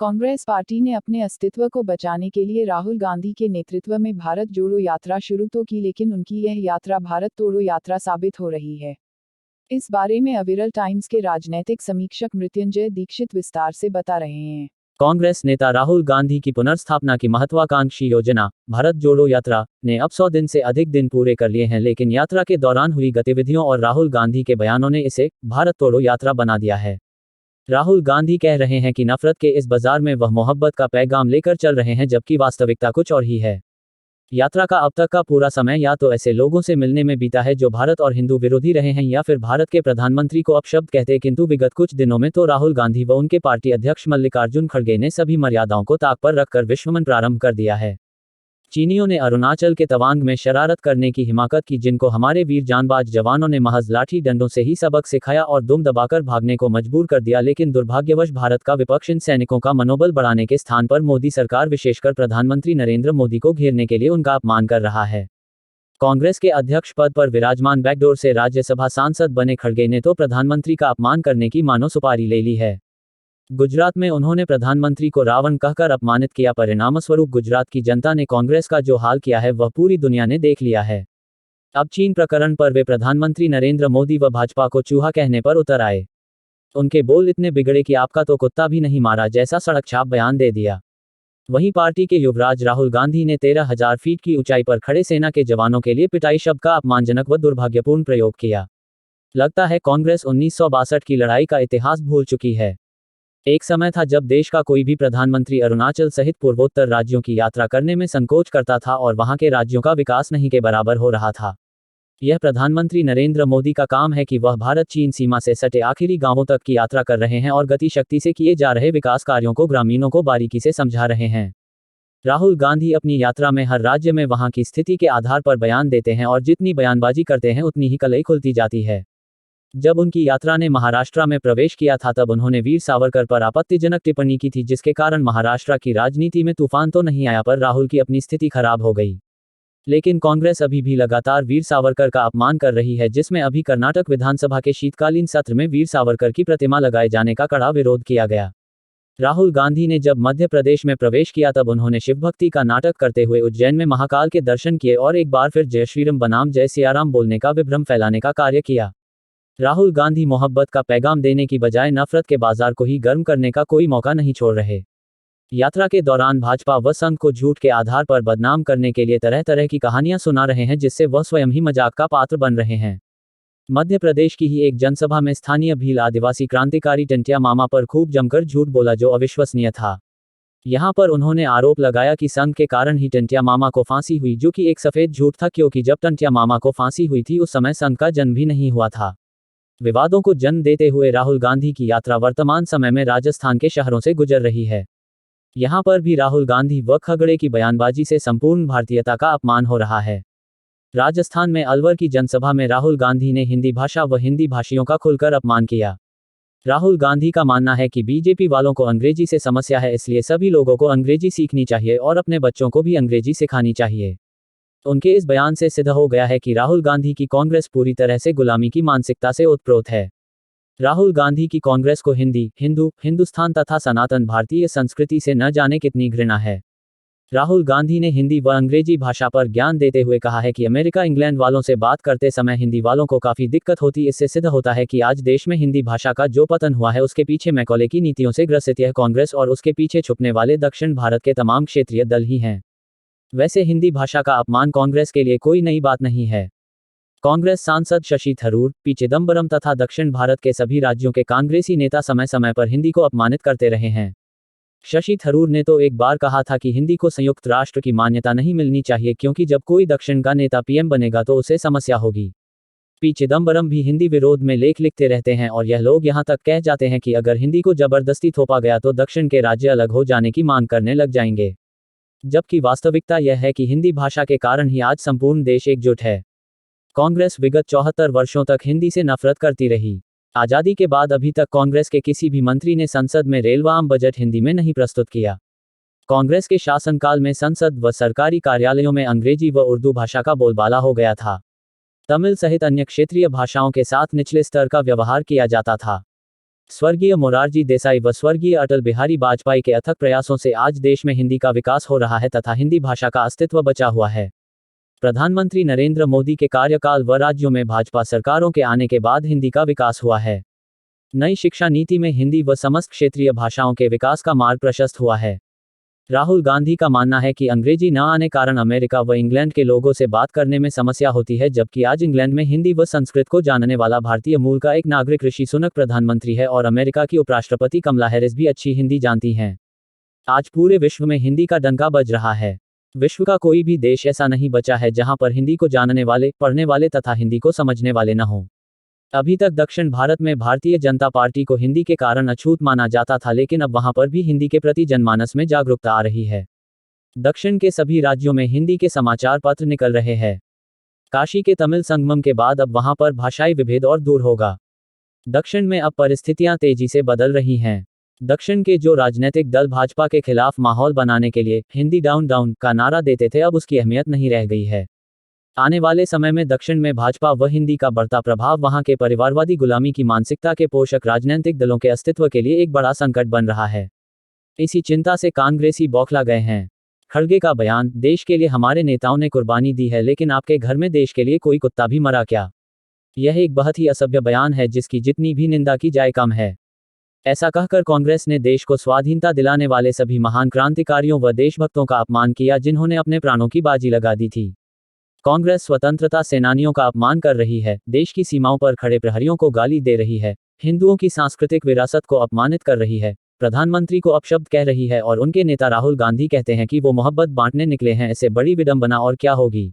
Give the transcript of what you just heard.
Congress party ने अपने अस्तित्व को बचाने के लिए राहुल गांधी के नेतृत्व में भारत जोड़ो यात्रा शुरू तो की, लेकिन उनकी यह यात्रा भारत तोड़ो यात्रा साबित हो रही है। इस बारे में अविरल टाइम्स के राजनैतिक समीक्षक मृत्युंजय दीक्षित विस्तार से बता रहे हैं। कांग्रेस नेता राहुल गांधी की पुनर्स्थापना की महत्वाकांक्षी योजना भारत जोड़ो यात्रा ने अब 100 दिन से अधिक दिन पूरे कर लिए हैं, लेकिन यात्रा के दौरान हुई गतिविधियों और राहुल गांधी के बयानों ने इसे भारत तोड़ो यात्रा बना दिया है। राहुल गांधी कह रहे हैं कि नफरत के इस बाजार में वह मोहब्बत का पैगाम लेकर चल रहे हैं, जबकि वास्तविकता कुछ और ही है। यात्रा का अब तक का पूरा समय या तो ऐसे लोगों से मिलने में बीता है जो भारत और हिंदू विरोधी रहे हैं, या फिर भारत के प्रधानमंत्री को अपशब्द कहते, किंतु विगत कुछ दिनों में तो राहुल गांधी व उनके पार्टी अध्यक्ष मल्लिकार्जुन खड़गे ने सभी मर्यादाओं को ताक पर रखकर विश्वमन प्रारंभ कर दिया है। चीनियों ने अरुणाचल के तवांग में शरारत करने की हिमाकत की, जिनको हमारे वीर जांबाज जवानों ने महज लाठी डंडों से ही सबक सिखाया और दुम दबाकर भागने को मजबूर कर दिया, लेकिन दुर्भाग्यवश भारत का विपक्ष इन सैनिकों का मनोबल बढ़ाने के स्थान पर मोदी सरकार विशेषकर प्रधानमंत्री नरेंद्र मोदी को घेरने के लिए उनका अपमान कर रहा है। कांग्रेस के अध्यक्ष पद पर विराजमान बैकडोर से राज्यसभा सांसद बने खड़गे ने तो प्रधानमंत्री का अपमान करने की मानो सुपारी ले ली है। गुजरात में उन्होंने प्रधानमंत्री को रावण कहकर अपमानित किया। परिणामस्वरूप गुजरात की जनता ने कांग्रेस का जो हाल किया है वह पूरी दुनिया ने देख लिया है। अब चीन प्रकरण पर वे प्रधानमंत्री नरेंद्र मोदी व भाजपा को चूहा कहने पर उतर आए। उनके बोल इतने बिगड़े कि आपका तो कुत्ता भी नहीं मारा जैसा सड़क छाप बयान दे दिया। वहीं पार्टी के युवराज राहुल गांधी ने 13,000 फीट की ऊंचाई पर खड़े सेना के जवानों के लिए पिटाई शब्द का अपमानजनक व दुर्भाग्यपूर्ण प्रयोग किया। लगता है कांग्रेस 1962 की लड़ाई का इतिहास भूल चुकी है। एक समय था जब देश का कोई भी प्रधानमंत्री अरुणाचल सहित पूर्वोत्तर राज्यों की यात्रा करने में संकोच करता था और वहां के राज्यों का विकास नहीं के बराबर हो रहा था। यह प्रधानमंत्री नरेंद्र मोदी का काम है कि वह भारत चीन सीमा से सटे आखिरी गांवों तक की यात्रा कर रहे हैं और गति शक्ति से किए जा रहे विकास कार्यों को ग्रामीणों को बारीकी से समझा रहे हैं। राहुल गांधी अपनी यात्रा में हर राज्य में वहां की स्थिति के आधार पर बयान देते हैं और जितनी बयानबाजी करते हैं उतनी ही कलई खुलती जाती है। जब उनकी यात्रा ने महाराष्ट्र में प्रवेश किया था तब उन्होंने वीर सावरकर पर आपत्तिजनक टिप्पणी की थी, जिसके कारण महाराष्ट्र की राजनीति में तूफान तो नहीं आया पर राहुल की अपनी स्थिति खराब हो गई। लेकिन कांग्रेस अभी भी लगातार वीर सावरकर का अपमान कर रही है, जिसमें अभी कर्नाटक विधानसभा के शीतकालीन सत्र में वीर सावरकर की प्रतिमा लगाए जाने का कड़ा विरोध किया गया। राहुल गांधी ने जब मध्य प्रदेश में प्रवेश किया तब उन्होंने शिवभक्ति का नाटक करते हुए उज्जैन में महाकाल के दर्शन किए और एक बार फिर जय श्रीराम बनाम जय सियाराम बोलने का विभ्रम फैलाने का कार्य किया। राहुल गांधी मोहब्बत का पैगाम देने की बजाय नफरत के बाजार को ही गर्म करने का कोई मौका नहीं छोड़ रहे। यात्रा के दौरान भाजपा व संघ को झूठ के आधार पर बदनाम करने के लिए तरह तरह की कहानियां सुना रहे हैं, जिससे वह स्वयं ही मजाक का पात्र बन रहे हैं। मध्य प्रदेश की ही एक जनसभा में स्थानीय भील आदिवासी क्रांतिकारी टंटिया मामा पर खूब जमकर झूठ बोला, जो अविश्वसनीय था। यहां पर उन्होंने आरोप लगाया कि संघ के कारण ही टंटिया मामा को फांसी हुई, जो कि एक सफेद झूठ था, क्योंकि जब टंटिया मामा को फांसी हुई थी उस समय संघ का जन्म भी नहीं हुआ था। विवादों को जन्म देते हुए राहुल गांधी की यात्रा वर्तमान समय में राजस्थान के शहरों से गुजर रही है। यहां पर भी राहुल गांधी व खड़गे की बयानबाजी से संपूर्ण भारतीयता का अपमान हो रहा है। राजस्थान में अलवर की जनसभा में राहुल गांधी ने हिंदी भाषा व हिंदी भाषियों का खुलकर अपमान किया। राहुल गांधी का मानना है कि बीजेपी वालों को अंग्रेजी से समस्या है, इसलिए सभी लोगों को अंग्रेजी सीखनी चाहिए और अपने बच्चों को भी अंग्रेजी सिखानी चाहिए। उनके इस बयान से सिद्ध हो गया है कि राहुल गांधी की कांग्रेस पूरी तरह से गुलामी की मानसिकता से ओतप्रोत है। राहुल गांधी की कांग्रेस को हिंदी, हिंदू, हिंदुस्तान तथा सनातन भारतीय संस्कृति से न जाने कितनी घृणा है। राहुल गांधी ने हिंदी व अंग्रेजी भाषा पर ज्ञान देते हुए कहा है कि अमेरिका इंग्लैंड वालों से बात करते समय हिंदी वालों को काफी दिक्कत होती। इससे सिद्ध होता है कि आज देश में हिंदी भाषा का जो पतन हुआ है उसके पीछे मैकॉले की नीतियों से ग्रसित यह कांग्रेस और उसके पीछे छुपने वाले दक्षिण भारत के तमाम क्षेत्रीय दल ही हैं। वैसे हिंदी भाषा का अपमान कांग्रेस के लिए कोई नई बात नहीं है। कांग्रेस सांसद शशि थरूर, पी चिदंबरम तथा दक्षिण भारत के सभी राज्यों के कांग्रेसी नेता समय समय पर हिंदी को अपमानित करते रहे हैं। शशि थरूर ने तो एक बार कहा था कि हिंदी को संयुक्त राष्ट्र की मान्यता नहीं मिलनी चाहिए, क्योंकि जब कोई दक्षिण का नेता पीएम बनेगा तो उसे समस्या होगी। पी चिदंबरम भी हिंदी विरोध में लेख लिखते रहते हैं और यह लोग यहां तक कह जाते हैं कि अगर हिंदी को जबरदस्ती थोपा गया तो दक्षिण के राज्य अलग हो जाने की मांग करने लग जाएंगे। जबकि वास्तविकता यह है कि हिंदी भाषा के कारण ही आज संपूर्ण देश एकजुट है। कांग्रेस विगत 74 वर्षों तक हिंदी से नफरत करती रही। आजादी के बाद अभी तक कांग्रेस के किसी भी मंत्री ने संसद में रेल व आम बजट हिंदी में नहीं प्रस्तुत किया। कांग्रेस के शासनकाल में संसद व सरकारी कार्यालयों में अंग्रेजी व उर्दू भाषा का बोलबाला हो गया था। तमिल सहित अन्य क्षेत्रीय भाषाओं के साथ निचले स्तर का व्यवहार किया जाता था। स्वर्गीय मोरारजी देसाई व स्वर्गीय अटल बिहारी वाजपेयी के अथक प्रयासों से आज देश में हिंदी का विकास हो रहा है तथा हिंदी भाषा का अस्तित्व बचा हुआ है। प्रधानमंत्री नरेंद्र मोदी के कार्यकाल व राज्यों में भाजपा सरकारों के आने के बाद हिंदी का विकास हुआ है। नई शिक्षा नीति में हिंदी व समस्त क्षेत्रीय भाषाओं के विकास का मार्ग प्रशस्त हुआ है। राहुल गांधी का मानना है कि अंग्रेजी न आने कारण अमेरिका व इंग्लैंड के लोगों से बात करने में समस्या होती है, जबकि आज इंग्लैंड में हिंदी व संस्कृत को जानने वाला भारतीय मूल का एक नागरिक ऋषि सुनक प्रधानमंत्री है और अमेरिका की उपराष्ट्रपति कमला हैरिस भी अच्छी हिंदी जानती हैं। आज पूरे विश्व में हिंदी का डंका बज रहा है। विश्व का कोई भी देश ऐसा नहीं बचा है जहां पर हिंदी को जानने वाले, पढ़ने वाले तथा हिंदी को समझने वाले न हों। अभी तक दक्षिण भारत में भारतीय जनता पार्टी को हिंदी के कारण अछूत माना जाता था, लेकिन अब वहां पर भी हिंदी के प्रति जनमानस में जागरूकता आ रही है। दक्षिण के सभी राज्यों में हिंदी के समाचार पत्र निकल रहे हैं। काशी के तमिल संगमम के बाद अब वहां पर भाषाई विभेद और दूर होगा। दक्षिण में अब परिस्थितियां तेजी से बदल रही हैं। दक्षिण के जो राजनीतिक दल भाजपा के खिलाफ माहौल बनाने के लिए हिंदी डाउन डाउन का नारा देते थे, अब उसकी अहमियत नहीं रह गई है। आने वाले समय में दक्षिण में भाजपा व हिंदी का बढ़ता प्रभाव वहां के परिवारवादी गुलामी की मानसिकता के पोषक राजनीतिक दलों के अस्तित्व के लिए एक बड़ा संकट बन रहा है। इसी चिंता से कांग्रेसी बौखला गए हैं। खड़गे का बयान, देश के लिए हमारे नेताओं ने कुर्बानी दी है, लेकिन आपके घर में देश के लिए कोई कुत्ता भी मरा क्या? यह एक बहुत ही असभ्य बयान है जिसकी जितनी भी निंदा की जाए कम है। ऐसा कहकर कांग्रेस ने देश को स्वाधीनता दिलाने वाले सभी महान क्रांतिकारियों व देशभक्तों का अपमान किया जिन्होंने अपने प्राणों की बाजी लगा दी थी। कांग्रेस स्वतंत्रता सेनानियों का अपमान कर रही है, देश की सीमाओं पर खड़े प्रहरियों को गाली दे रही है, हिंदुओं की सांस्कृतिक विरासत को अपमानित कर रही है, प्रधानमंत्री को अपशब्द कह रही है और उनके नेता राहुल गांधी कहते हैं कि वो मोहब्बत बांटने निकले हैं। इससे बड़ी विडंबना और क्या होगी।